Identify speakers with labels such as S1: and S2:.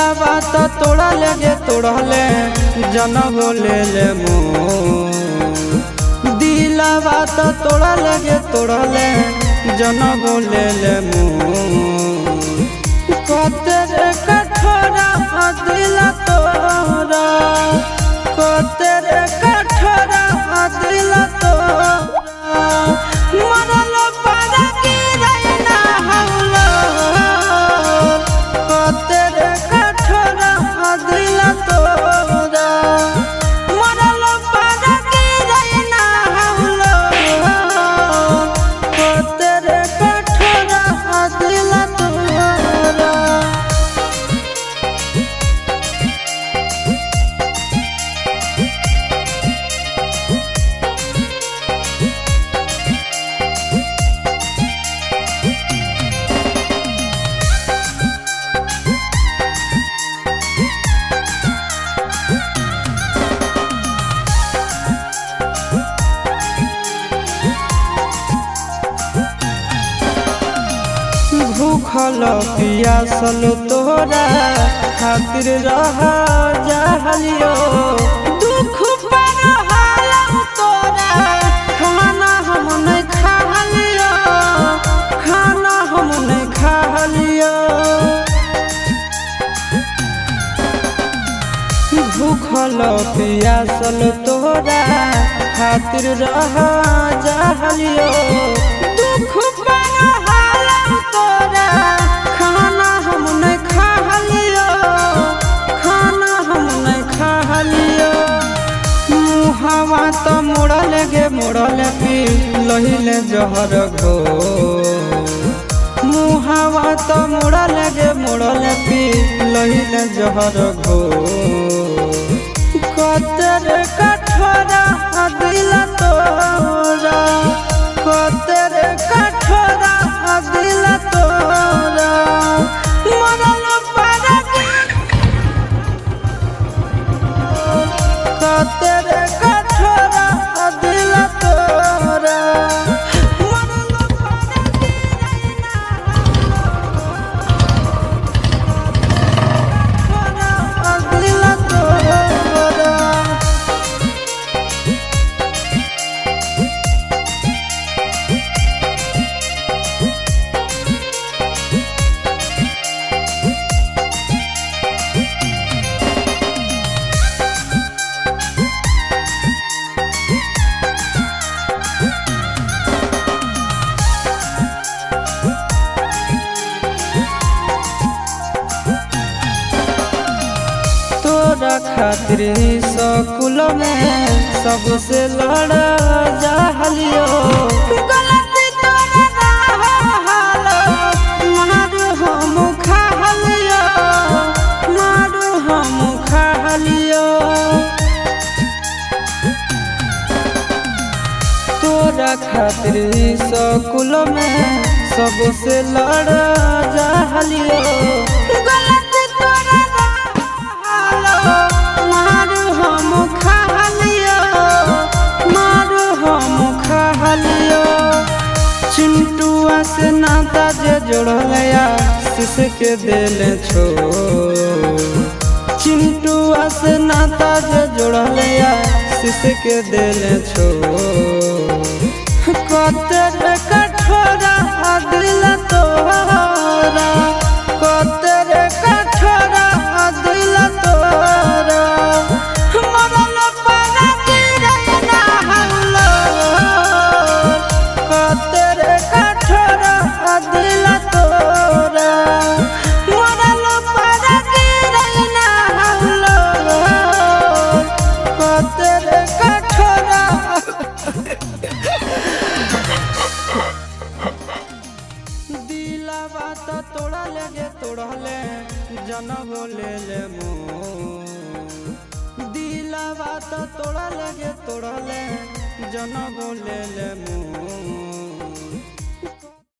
S1: दिलावा तो तोड़ा लगे तोड़ले जनम ले ले दिलावा तो तोड़ा लगे तोड़ले जनम ले ले तेरे कठोरा दिल तोरा तेरे कठोरा दिल तोरा मरल पर गिरना हौला तेरे कठोरा दिल तोरा मरल पर गिरना हौला तेरे कठोरा दिल तोरा। भूखल पियासल तोरा खातिर रह जहलियो दुख पर हालम तोरा खाना हम नहीं खालियो खाना हम नहीं खालियो भूखल पियासल तोरा खातिर रह जहलियो दुख पर तोरा खाना हम नहीं खालियो खाना हम नहीं खालियो मुहावा तो मोड़ल गे मोड़ल पी लहिले जहर घो मुहावा तो मोड़ल गे मोड़ल पी लहिले जहर घो कतर कठोरा दिल तोरा कतर कठोरा दिल तोरा मरल पर कतर कठोरा दिल तोरा मरल पर दिल तोरा। तोरा खातिर स्कूल में सबसे लड़ा जहलियो गलती तोरा हालो मारू हम खालियो मारू हम खालियो तोरा खातिर स्कूल में सबसे लड़ा जहलियो गलती तोरा मारू हम खालियो मारू हम खालियो चिंटुआ से नाता जे जोड़लया शीश के दिल छो चिंटुआ से नाता जे जोड़लया शीश के दिल छो कतर कठोरा दिल तोरा कतर कठोरा दिल तोरा मरल पर गिरना हौला कतर कठोरा दिल तोरा मरल पर गिरना हौला कतर कठोरा दिलावा तो तोड़ा लगे तोड़ले जनम ले ले दिलावा तो तोड़ा लगे तोड़ले जनम ले ले